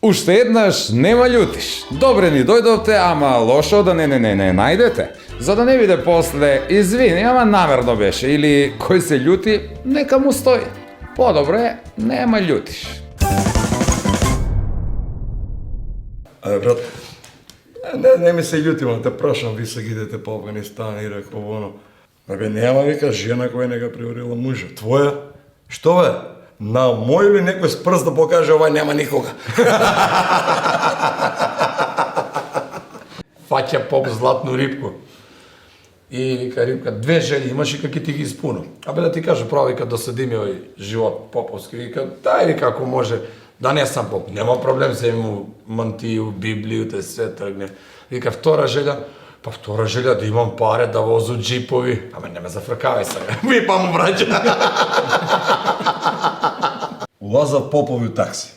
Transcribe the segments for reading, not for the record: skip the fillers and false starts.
Уште еднаш нема љутиш. Добре ни дојдовте, ама лошо да не најдете. За да не биде после, извини, ама намерно беше, или кој се љути, нека му стои. Подобро е, нема љутиш. Брат, не ми се љутим, те прашам, ви се идете по Афганистан и реков оно. Нема вика жена која не га приорила мужа. Твоја? Што бе? На мој или некој с прст да покаже ова нема никога. Фаќа поп златну рибку. И вика рибка, две жели имаш и како ти ги испуну. Абе да ти кажа право, вика да седим овој живот поповски, вика дај вика ако може да не сам поп, нема проблем, се му мантију, библију, те се тргне. Вика втора желја, па втора желја да имам паре да возу джипови. Абе не ме зафркавај сега. Ви па му враќа. Улаза попови у такси.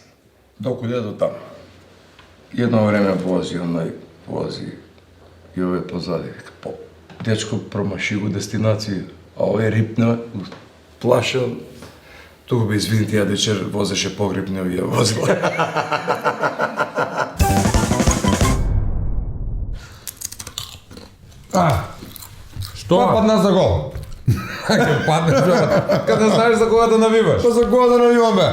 Докуде до таму. Едно време вози и овој позади. Вика, поп, дечко промаши го дестинација, а овој рипна, плашен. Туку би извини тија вечер возеше погребни овие возила. Што? Падна за гол. Ќе паднеш, кога знаеш за кога да навиваш. Па за кога да навивам, бе?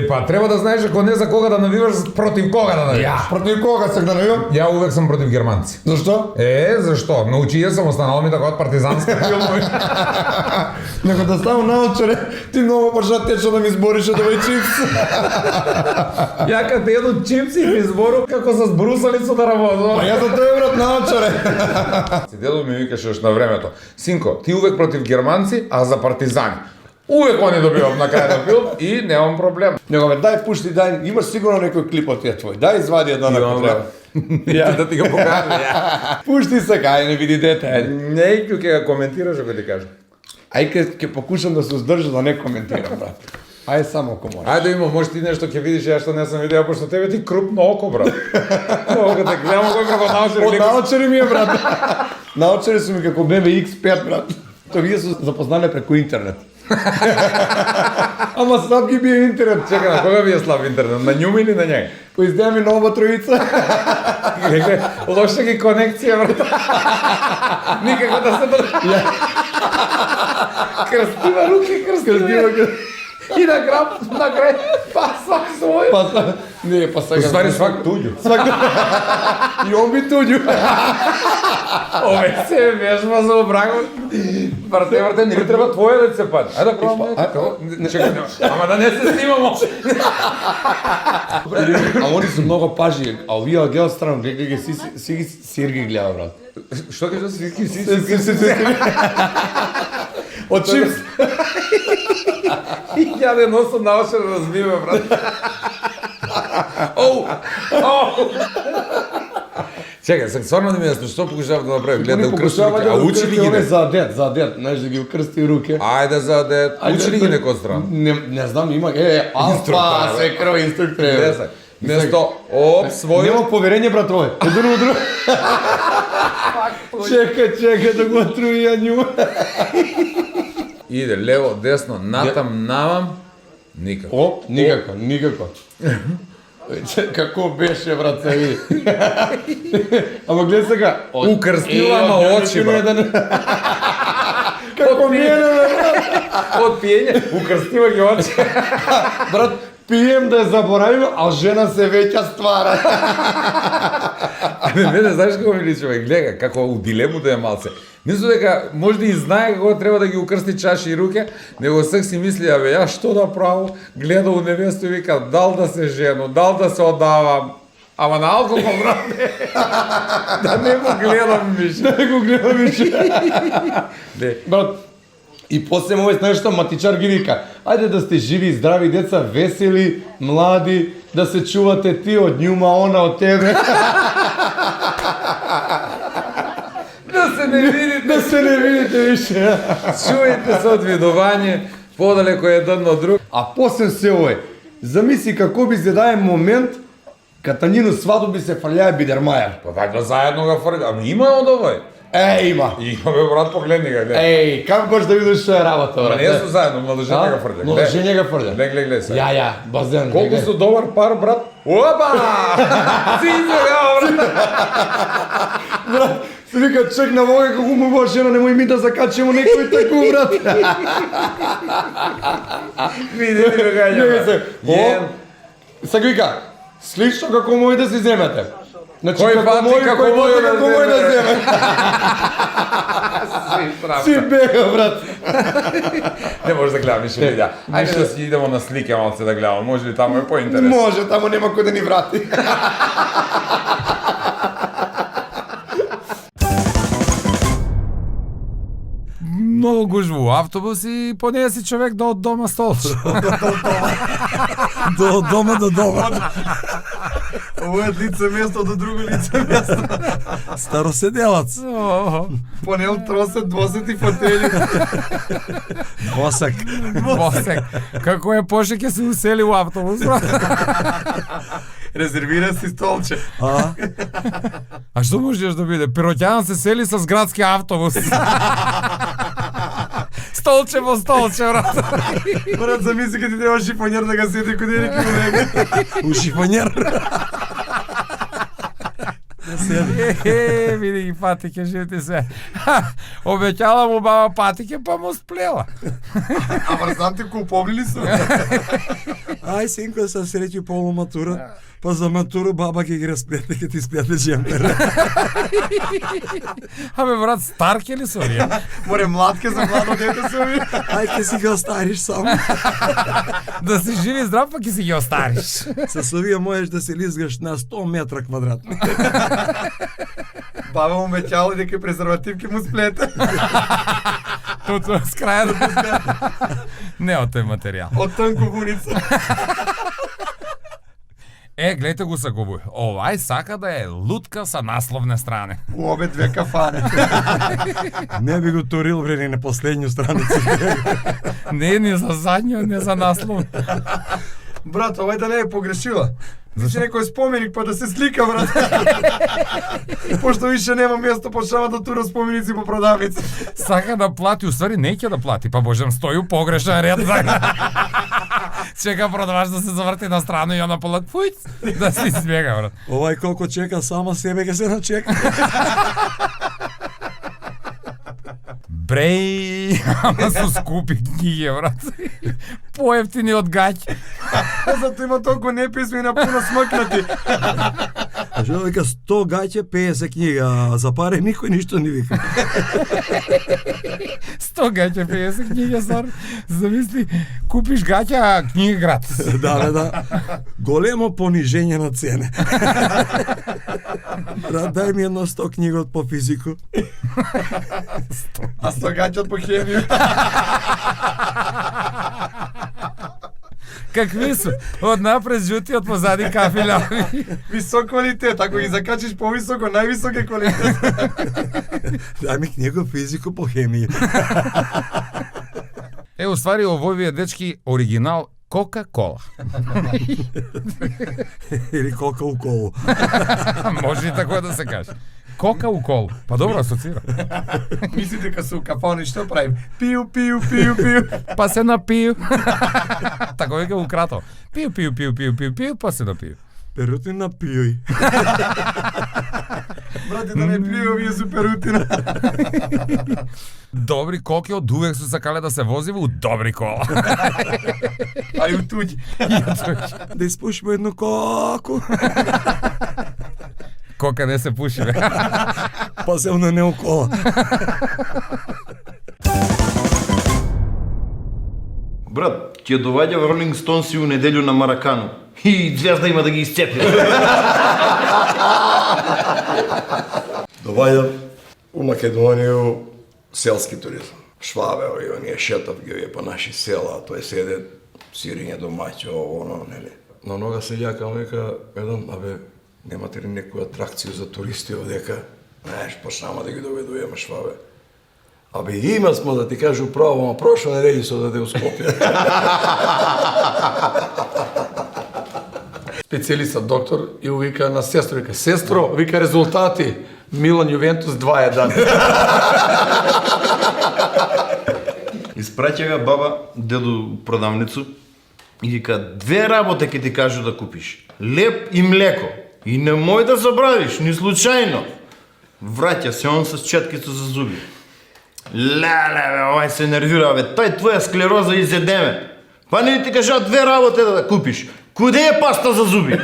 Па треба да знаеш ако не за кога да навиваш, против кога да навиваш. Против кога сак да навивам? Ја увек сам против германци. Зашто? Зашто? Научија сам, останало ми така од партизански филмови. Него да ставам научаре, ти многу бржа тече да ми збориш од овој чипс. Ја кај те едно чипси и ми збору како со збрусалицу да работам. Па ја за тој брат научаре. Си дедо ми викаше еш на времето. Синко, ти увек против германци, а за партизани. Увек они добивам на крај на филм и немам проблем. Него бе, дај пушти, дај, имаш сигурно некој клип од тие твој. Дај извади едно ако треба. Ја да ти го покажам. Пушти сега, ај не види дете, ајде. Не, ќе го коментираш ако ти кажам. Ај ќе покушам да се здржам да не коментирам, брат. Ај само ако можеш. Ајде има, може ти нешто ќе видиш, ја што не сам видео, пошто тебе ти крупно око, брат. Кога те гледам кој како научари. Од научари ми е, брат. Научари су ми како бебе X5, брат. Тоа вие се запознале преку интернет. Ама слаб ги бие интернет. Чекай, на кога ви е слаб интернет? На њуми или на њеј? Кој издеа ми нова тројица. Лоша ги конекција, брат. Никако да се крстива руки, крстива. И на крај, па свак свој. Не, па сега. Уствари свак туѓу. И он би туѓу. Ове се вежба за обрагот. Брате, не ли треба твоја да се падне? Ајде да пробаме. Чекай, ама да не се снимамо. А они се многу пажи, а овие гледат страно, гледа си Сирги гледа, брат. Што кажа си? Од чипс. И ја не носам наоше да разбиве, брат. Оу! Чекай, стварно не ми јасно, што покушав да направи? Гледа да укрсти руке, а учи ли ги не? За дед, знаеш да ги укрсти руке. Ајде за дед, учи ли ги некој од страна? Не знам, има, алфа, секро, инструктор. Место, свој... Нема поверење, брат, овој. Едно у друго. Чека да го отруја нju. Иде лево, десно, натам, навам, никако. О, никако. Како беше, брат, се види. Ама гледа сега. Укрстила ма очи, брат. Како мене, брат. Од пиење, укрстила ги очи. Брат, пием да ја заборавим, а жена се веќе ствара. Не знаеш како ми личи, гледа, како у дилему да е малце. Мислам дека може и знае како треба да ги укрсти чаши и руке, него сак си мисли, абе, ја што да правам, гледа у невесту и вика, дал да се жену, дал да се одавам, ама на алкохол, брате, да не го гледам више. Брат, и после овој знаеш што матичар ги вика, ајде да сте живи и здрави деца, весели, млади, да се чувате ти од њума, она од тебе. Да се не видите више. Чујте се од видување, подалеко еден од друг. А после се овој, замисли како би се даде момент, кад на нину свадоби се фрлјае Бидермајер. Па така заедно га фрли, ама има од овој. Има. Имаме, брат, погледни га, гледай. Еј, како можеш да видиш што е работа, Ма брат? не су заедно, младожење га фрља. Младожење га фрља. Гледай сега. Ја, базен. Колку гледай. су добар пар, брат? Опа! Сиđe ga, брат! Брат, се вика, чек на вога како му била жена, немој ми да закачимо некој таку, брат. Види ли Не гања, се. брат? Сега вика, слично како мој да си земете. Значи, Кој како пати, мој, како кој мој пати, да како мој да земе. земе. Си бега, брат. Не може да гледам више видеа. Ајде да си идемо на слike малце да гледам. Може ли тамо е поинтересно? Може, тамо нема кој да ни врати. Многу гужва у автобус и понеси човек до дома столче. До дома до дома. Ово е лице место до друго лице место. Староседелац. Понел тросет, двосет и фотели. Босак. Босек. Како е Поше ќе се усели у автобус, брат? Резервира си столче. А што можеш да биде? Пиротјан се сели со градски автобус. Столче во столче, брат. Брат, замисли кога ти треба шифонер да га седи куди реки му реки. У шифонер. Види ги патике, живти се. Обеќала му баба патике, па му сплела. А врзанти куповли су. Ај, синко, се среќи полуматура. Па за матуру баба ќе ги расплете, ќе ти сплете джемпер. Абе, брат, стар ке ли со овие? Море младке за младо дете се ови. Ај, ќе си ги остариш само. Да си живи и здрав, па ќе си ги остариш. С овие можеш да се лизгаш на 100 метра квадратни. Баба му меќала дека презервативки му сплете. Тото с краја да пуска. Не од тој материјал. Од тънко вуница. Гледайте го саковој. Овај сака да е лутка са насловне стране. У обе две кафане. Не би го турил, бре, ни на последњу страница. Не ни за задњо, не за наслов. Брат, овај да не е погрешила. Зашто некој споменик па да се слика, брат. Пошто више нема место, почнава да тура споменици по продавници. Сака да плати, уствари не ќе да плати, па божем стои у погрешен ред. Чека продавач да се заврти на страна и она полат пујц, да се избега, брат. Овај колку чека, само себе ќе се начека. Бреј, ама су скупи книги, брат. Поевтини од гаќи. Зато има толку неписми на пуно смъкнати. А што вика 100 гаќе, 50 книга, а за пари никој ништо не вика. 100 гаќа, 50 книги, стар. Замисли, купиш гаќа, а книга гратис. Да. Големо понижење на цене. Брат, дај ми едно 100 книга од по физику. А стогачат по хемија. Какви су? Од напред жути, од позади кафиляви. Висок квалитет, ако ги закачиш повисоко, највисок е квалитет. Дај ми книга физику по хемија. Уствари, овој ви е дечки оригинал Кока-кола. Или кока у колу. Може и така да се каже. Кока у кол. Па добро асоцира. Мислите дека се у кафани што правим? Пиу, пиу, пиу, пиу. Па се напiju. Тако века украто. Пиu, па се напiju. Перути на пиој. Брате, да не пиу, вие су перутина. Добри коки од увек су сакале да се возиме у добри кола. А и у туѓи. Да испушиме едно коку. Кока не се пуши, бе. Посебно не у кола. Брат, ќе доваѓа Ролинг Стоунси у неделю на Маракану. И звезда има да ги исцепи. Доваѓа у Македонија селски туризам. Швабе, и оние шетат ги овие по наши села, тој седе сириње домаќа, оно, нели. Но нога се јакам, века, еден, немате ли некоја атракција за туристи овдека? Знаеш, почнама да ги доведуваме швабе. Има смо да ти кажу право, ама прошла неделја се одаде у Скопје. Специјалиста доктор и вика на сестро, вика, сестро, вика резултати. Милан Јувентус 2-1. Испраќа га баба деду продавницу и вика 2 работи ќе ти кажу да купиш. Леп и млеко. И немој да забравиш, ни случајно. Враќа се он с четкица за зуби. Леле, бе, овај се нервира, бе, тај твоја склероза изедеме. Па не ти кажа 2 работи да купиш. Куде е паста за зуби?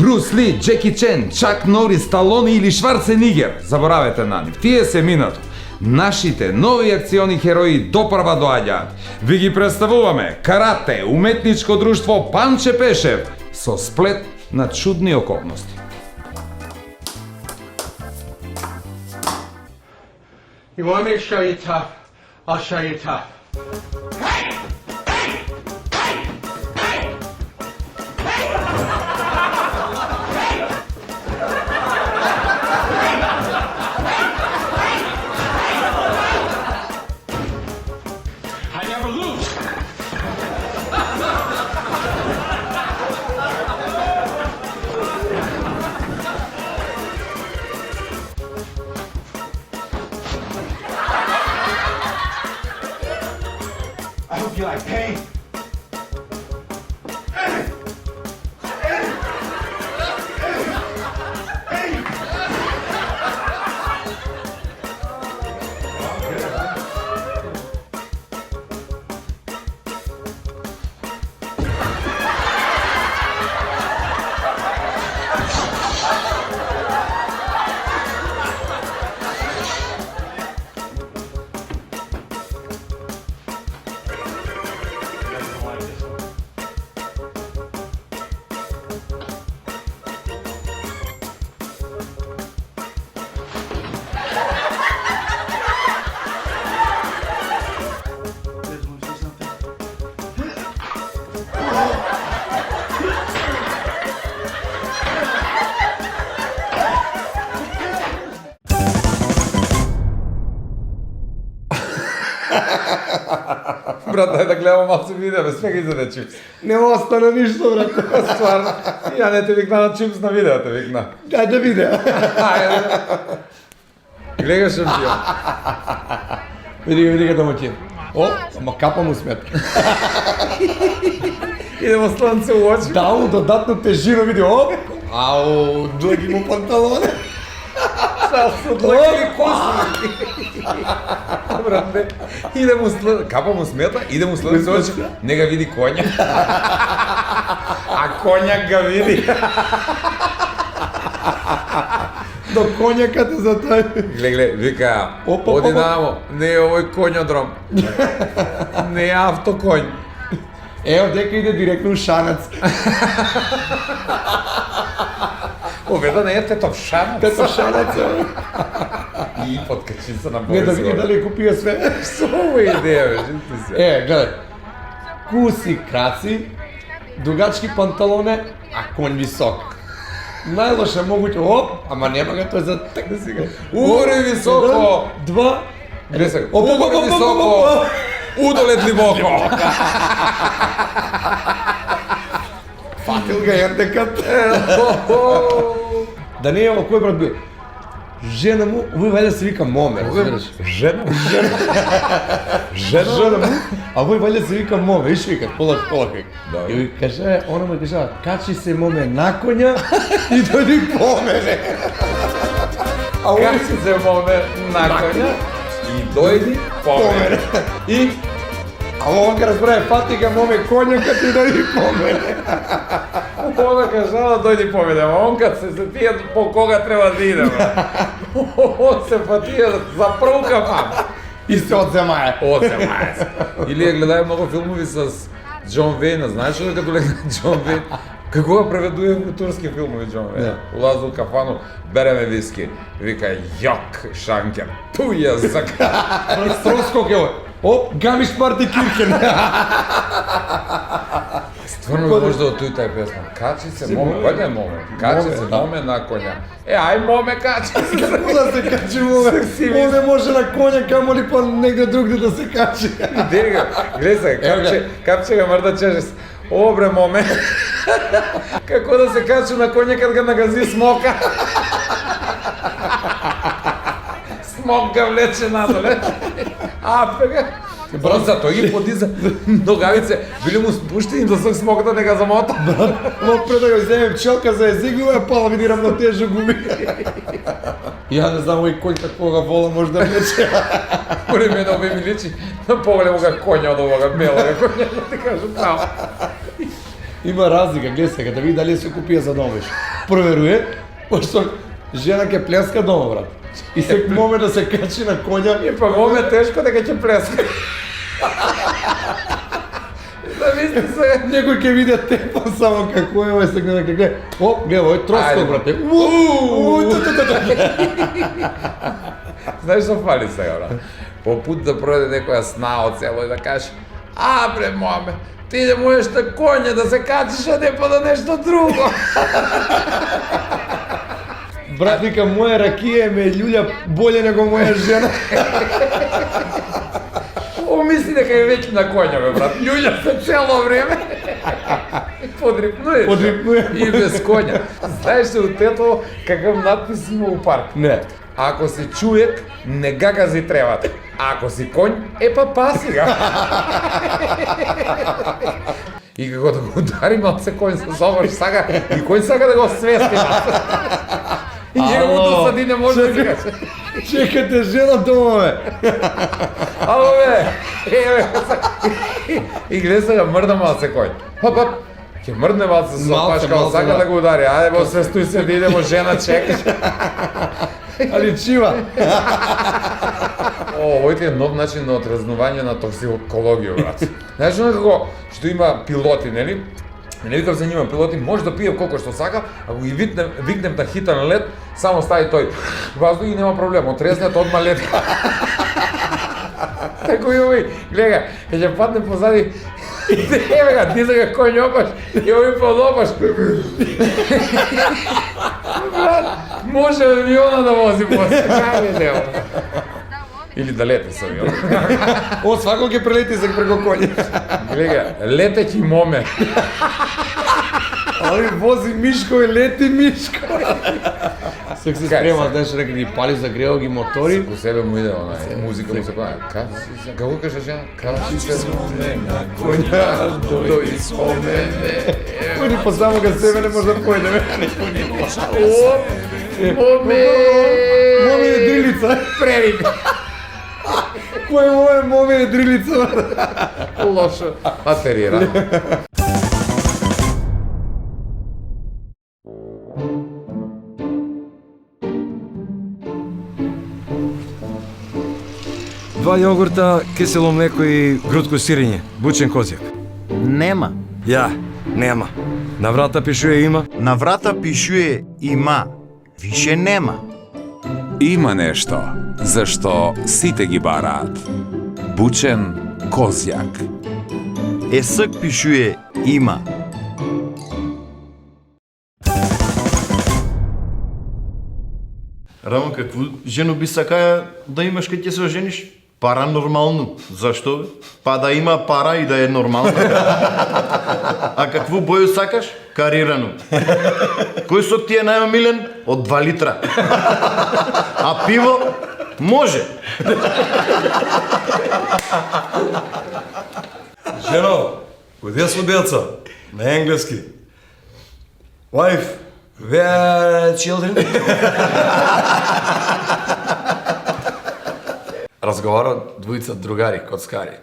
Брус Ли, Джеки Чен, Чак Норис, Сталоне или Шварценегер, заборавете на нив, тие се минато. Нашите нови акциони херои допрва доаѓаат. Ви ги представуваме Карате, уметничко друштво Панче Пешев, со сплет на чудни околности. You want me to show you tough? I'll show you tough. I never lose. I hope you like pain. Брат, дај да гледам малце видео, бе, све ги изеде чипс. Не остана ништо, брат. Стварно, ја не те викна на чипс на видео, те викна. Дај да виде. Гледаш шампион. Види како му ќе. О, ама капа му смета. Идемо слънце у очи. Дал му додатно тежина, види, оп. Ау, длъги му панталоне. Сал се длъги коси. Брате, иде му слънце, капа му смета, иде му слънце у очи, не га види коња. А коњак га види. До коњаката за тој. Гле, вика, Опа, оди опа. намо, не е овој коњодром. Не е автокоњ. Ево, дека иде директно у Шанац. Оведа не е тетов шанац. Тето Шанац. И подкачи се на Не да види дали купија све. Со ова идеја, бе, жити се. Гледај. Куси краци, дугачки панталоне, а конј висок. Најлоше могуќе, оп, ама нема га тој за так да си га. Угоре високо. Два. Гле се, Оп, оп, угоре оп, оп, високо, оп, оп. удолет длибоко. Фатил га ердекат. Да не е ово кој брат бил? Жена му, овој вајде се вика Моме, разбираш? Жена? Жена му, а овој вајде се вика Моме, иш вика, полак. Да. И ви каже, она му кажа, качи се Моме на коња и дојди по мене. А овој Как си се моме на коња и дојди по мене. И а ова га разбрае, фати га Моме коња кад и дојди по мене. Она кажала дојди по мене, а он кад се сетија по кога треба да иде, бе. Он се фатија за првка, мам. И се одземае. Осемајс. Или ја гледај многу филмови с Џон Вејн, знаеш ли като легна Џон Вејн? Како го преведуе во турски филмови Џон Вејн? Улазу у кафану, береме виски, вика јок шанкер, ту јазак. Строско ке оп, Гамиш Парти Киркен. Стварно може да отуи тај песма. Качи се моме, вајде моме. Качи се моме на коња. Ај моме качи се. Како да се качи моме? Он не може на коња, камо ли па негде другде да се качи. Дега, гледай, капче га мрда чешеш. Обре моме. Како да се качи на коња кад га нагази смока. Смок га влече надоле. Пега. Брат, за тој ги подиза ногавице, били му спуштени до свак смоката да га замота. Ма пред да го земе пчелка за език, е пала види равнотежа губи. Ја не знам, ој кој како га вола може да влече. Поре мене ове ми личи на поголемо га коња од овога белога коња, да ти кажу право. Има разлика, гледай сега, да види дали се купија за домеш. Проверуе, пошто жена ќе плеска дома, брат. И се моме да се качи на коња. И па моме тешко дека ќе плеска. Замисли се. Некој ќе види тепа само како е, овој сега дека гледа. О, гледа, овој троско, брате. Знаеш што фали сега, брат? По пут да пројде некоја сна од село и да каже: бре, моме, ти да можеш на коња да се качиш, а не па да нешто друго. Брат, вика, моја ракија ме љулја боле него моја жена. Мисли дека е веќе на коња, бе, брат. Љулја се цело време. Подрипнуеш. И без коња. Знаеш ли у тето какав надпис има у парк? Не. Ако си човек, не га гази тревата. Ако си конј, па паси га. И како да го удари малце коњ со зобаш сага, и коњ сага да го свести. И него досади не може да викаш. Чекате жена дома, бе. Ало, бе. И гледа сега мрда малце коњ. Хоп. Ќе мрдне малце со пашка, сака да го удари. Ајде, бо се стои се да идемо, жена чекаш. Али чива. Овој е нов начин на отразнување на токсикологија, брат. Знаеш како што има пилоти, нели? Не викам за нима пилоти, може да пие колку што сака, ако ги викнем на хитен лет, само стави тој ваздух и нема проблем, отрезнет одма лет. Тако и овој, гледа, ќе падне позади, еве га, ти сега коњ опаш, и овој подопаш. Брат, може авиона да вози после, кај нема. Или да лете со авион. О, свако ќе прелети се преко коње. Гледа, летеќи моме. Али вози Мишко и лети Мишко. Сек се спрема, знаеш, дека ги пали загрео ги мотори. У себе му иде онај музика му се пае. Како кажа жена? Качи се моме на коња, дој спомене. Кој по само га себе не може да појдеме. Моме! Моме е дрилица. Превик! Кој моје моме е дрилица. Лошо. Материра. Два јогурта, кисело млеко и грудко сирење, бучен козјак. Нема. Ја, нема. На врата пишуе има. На врата пишуе има. Више нема. Има нешто зашто сите ги бараат. Бучен козјак. Есак пишуе има. Рамо, какво жено би сакаја да имаш кога ќе се ожениш? Паранормално. Зашто? Па да има пара и да е нормално. А какво боју сакаш? Карирано. Кој сок ти е најомилен? Од 2 литра. А пиво? Може. Жено, куде су деца? На енглески. Wife, where are children? Разговарат двојца другари, коцкари.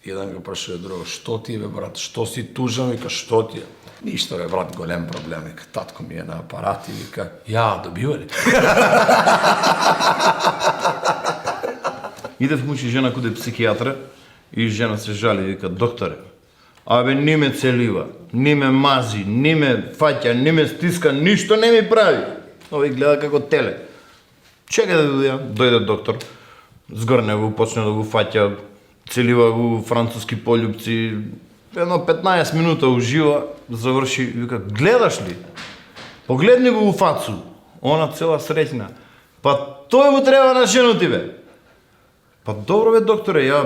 Еден го прашува друго: "Што ти е, бе, брат? Што си тужен?" Вика: "Што ти е?" "Ништо, бе, брат, голем проблем." Вика: "Татко ми е на апарат." И вика: "Ја, добива ли?" Идев муж и жена куде психијатра и жена се жали и вика: "Докторе, абе не ме целива, не ме мази, не ме фаќа, не ме стиска, ништо не ми прави." Овој гледа како теле. Чекај да дојде доктор. Згорне го, почне да го фаќа, целива го француски полјупци, едно 15 минута ужива, заврши, вика, гледаш ли? Погледни го у фацу, она цела среќна. Па тој му треба на женути, бе. Па добро, бе, докторе, ја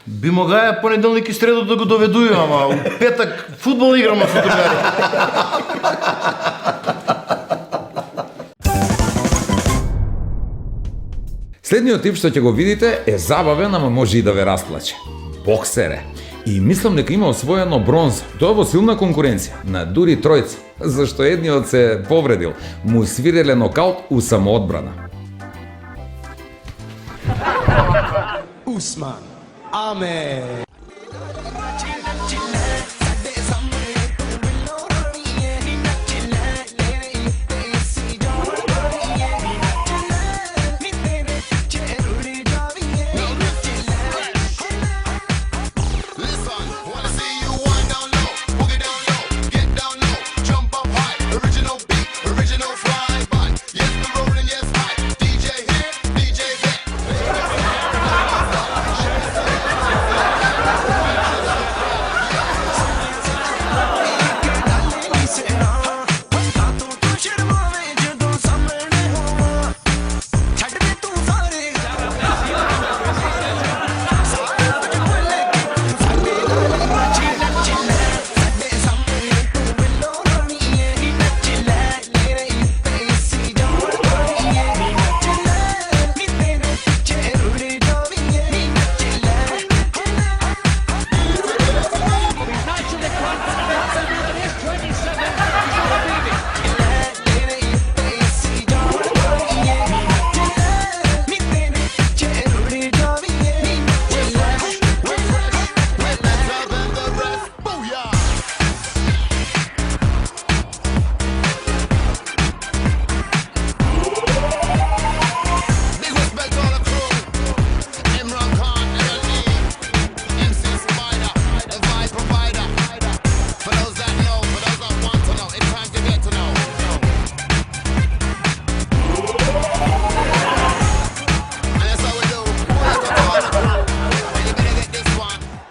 би могаја понеделник и средо да го доведувам, ама у петак фудбал играме со другари. Следниот тип што ќе го видите е забавен, ама може и да ве расплаче. Боксер е. И мислам дека има освоено бронза. Тоа во силна конкуренција на дури тројци, зашто едниот се повредил, му свиреле нокаут у самоодбрана. Usman Ahmed.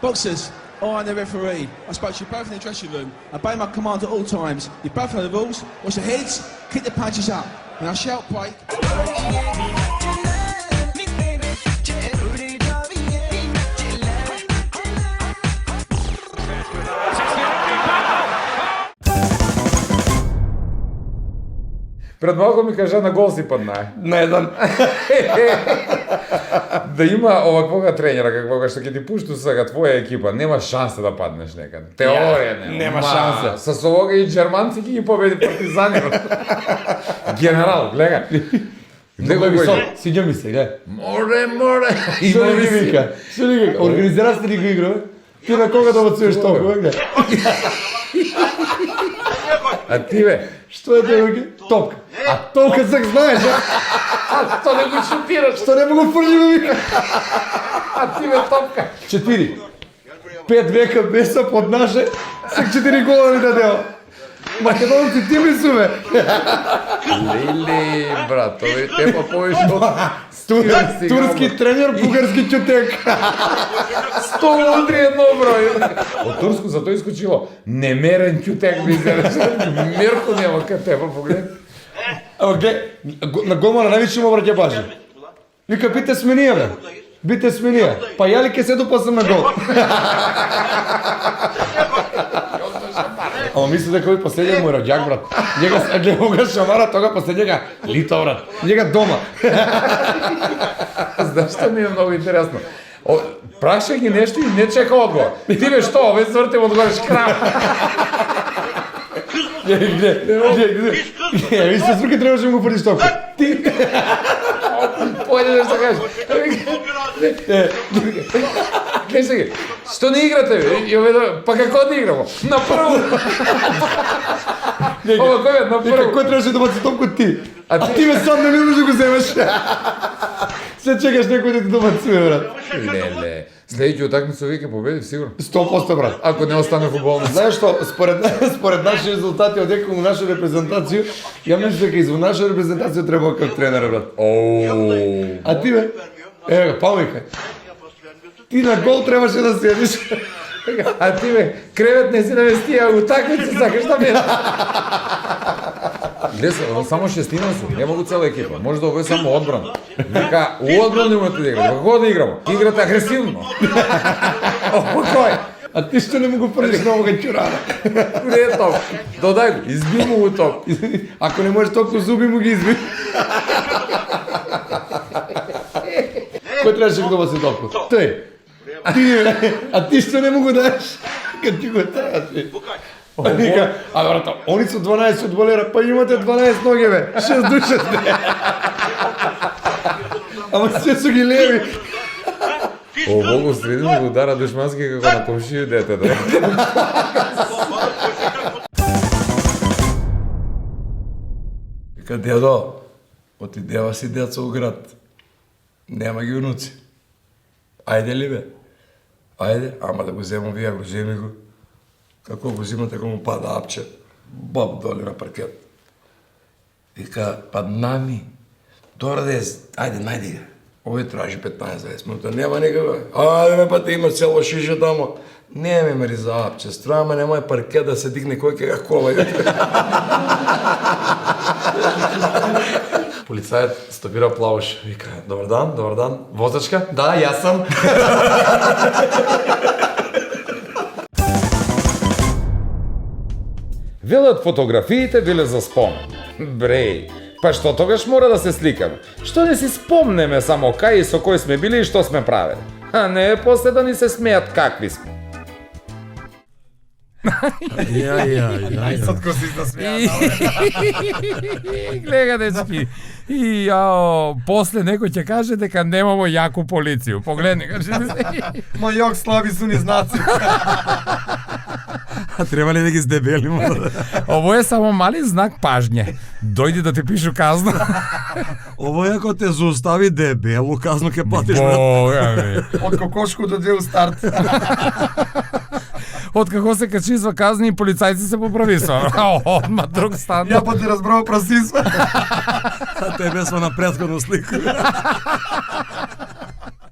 Boxers, I'm the referee. I spoke to you both in the dressing room. Obey my command at all times. You both know the rules. Watch your heads, kick the punches up. And I shout break. Пред малко ми кажа на гол си паднае. На еден. Да има оваквога тренера каквога што ќе ти пушту сега твоја екипа, нема шанса да паднеш некаде. Теорија нема шанса. Со овога и џерманци ќе ги победи партизани. Генерал, гледај. Него е висок, свиѓа ми се, гледај. Море. Што ли ги вика? Што ли ги? Организира сте ли го игра, бе? Ти на кога да бацуваш толкова, гледај? А ти бе? Што е тоа, бе? Топка. А топка сак знаеш, а? Што не го шутираш? Што не го фрли, бе, вика? А ти бе топка. 4. 5 века беса под наше, сак 4 гола ми дадева. Македонци ти ми су, бе. Лили, брат, овој тепа повеќе од Турски тренер, бугарски чутек. 100 удри едно број. Од турско за тој искочило немерен ќутек би изгледаш. Мерко нема кај тепа, поглед. Ама гледај, на голмана највише му обраќа пажа. Вика, бите сменија, бе. Бите сменија. Па ја ли ке се допасам на гол? Ама мисли дека овој последниот му е роѓак, брат. Njega го шамара, тога последњега лито, брат. Njega дома. Знаеш што ми е многу интересно? Прашај ги нешто и не чека одговор. Ти бе што, ове свртим одговориш крав. Гледай. Виж се сруки требаше да му прдиш току. Ти. Појде нешто кажеш. Гледай сега, што не играте бе? Па како да играмо? На прво. Ова кој е на прво? Кој требаше да баци топку ти? А ти бе сам не можеш да го земеш. Се чекаш некој да ти добацуе, брат. Леле, следеќи утакмица веќе победи сигурно. 100%, брат. Ако не остане фудболна. Знаеш што, според наши резултати од екој наша репрезентација, ја мислам дека извон наша репрезентација треба како тренер, брат. А ти бе? Еве, паувај. Ти на гол требаше да седиш. А ти бе, кревет не си навести, а утакмица сакаш да бе. Гледа се, само шестина се, нема го цела екипа. Може да овој само одбрана. Вика, у одбрана имате да играме. Како да играмо? Играте агресивно. Кој? А ти што не му го прдиш на овога ќурара? Не е топ. Додај го, изби му го топ. Ако не можеш толку зуби му ги изби. Кој требаше да си толку? Тој. А ти што не му го даеш? Кад ти го требаше. Вика, а брато, они со 12 одболера, па имате 12 ноги бе, 6 души сте. Ама се со ги леви. Ово го средно го удара душмански како на комшију дете, да. Вика, дедо, отидева си деца у град. Нема ги унуци. Ајде ли бе? Ајде, ама да го земам вие, го земи го. Како го зимате, како му пада апче, боб доли на паркет. Вика, па нами, дораде, ајде, најди ga. Овој тражи 15-20 минута, нема никога. Ајде ме, па ти имаш цело шише тамо. Не ме мери за апче, страма, немај паркет да се дигне кој ке га кола. Полицајот стопира плавош, вика, добар дан, возачка? Да, јас сам. Велат фотографиите биле за спомен. Бреј, па што тогаш мора да се сликаме? Што не си спомнеме само кај и со кој сме били и што сме правили? А не е после да ни се смеат какви сме. Сотко си засмеја. Гледа, дечки. И после некој ќе каже дека немамо јаку полицiju. Погледни, каже. Ма јак слаби су ни знаци. А треба ли да ги здебелимо? Ово е само мали знак пажње. Дојди да ти пишу казна. Ово е ако те заустави дебелу, казно ќе платиш. Бога ми. Од кокошко до дел старт. Од како се качизва казни и полицајци се поправисва. Одма друг стандард. Ја па ти разбрав прасисва. А тебе сме на претходну слику.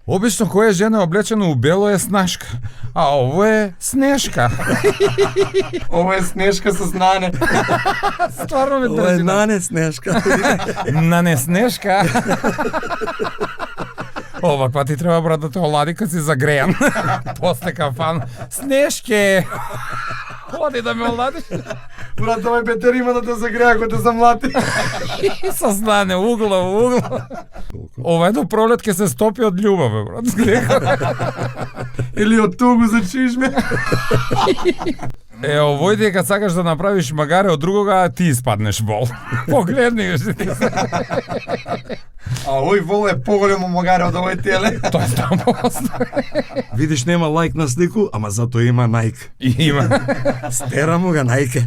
Обично која жена облечена у бело е Снашка, а ово е Снешка. Ово е Снешка со знане. Стварно ме Ово е држи. Нане Снешка. На не Снешка. Оваква ти треба брат да те олади кад си загрејан. После кафан. Снешке! Оди да ме оладиш. Брат, овој Петер има да те загреја кога те замлати. И со знане, угла. Ова е до пролет ке се стопи од љубов, бе, брат. Или од тугу за чижме. Овој дека сакаш да направиш магаре од другога, а ти испаднеш бол. Погледни го ти. А овој вол е поголемо магаре од овој теле. Тоа е 100%. Видиш, нема лайк на слику, ама зато има најк. Има. Стера му га најке.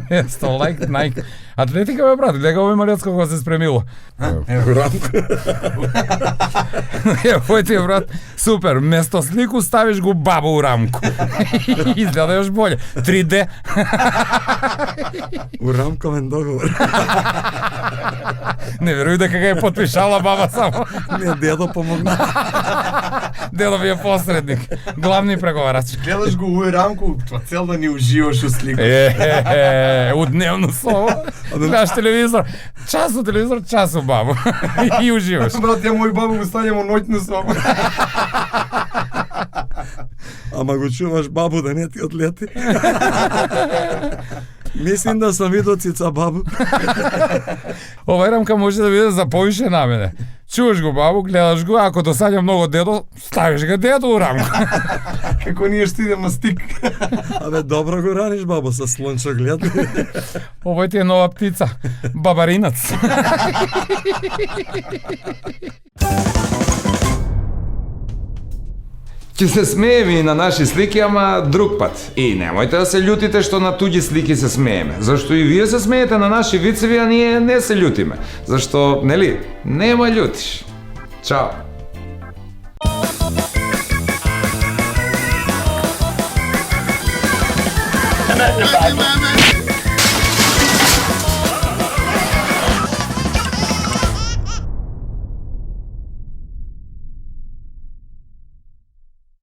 Место лайк, најк. Атлетика, бе, брат, гледа овој малец кога се спремило. Ево рамко. Овој ти е, брат, супер. Место слику ставиш го бабу у рамку. Изгледа још боле. 3D. У рамковен договор. Не веруј дека ga е потпишала баба само. Не, дедо помогна. Дедо ви е посредник. Главни преговарач. Гледаш го овој рамку, тоа цел да ни уживаш у слика. У дневно слово. Гледаш телевизор. Час у телевизор, час у бабу. И уживаш. Брат, ја мој бабу го станемо ноќну соба. Ама го чуваш бабу да не ти одлети. Мислим да сам видел цица бабу. Овај рамка може да биде за повише на мене. Чуваш го бабу, гледаш го, ако досаѓа многу дедо, ставиш ga дедо у рамка. Како ние што идем на стик. Абе, добро го раниш бабу со слончоглед. Овој ти е нова птица. Бабаринац. Ќе се смееме и на наши слики, ама друг пат. И немојте да се љутите што на туѓи слики се смееме. Зашто и вие се смеете на наши вицеви, а ние не се љутиме. Зашто, нели, нема љутиш. Чао. Come on,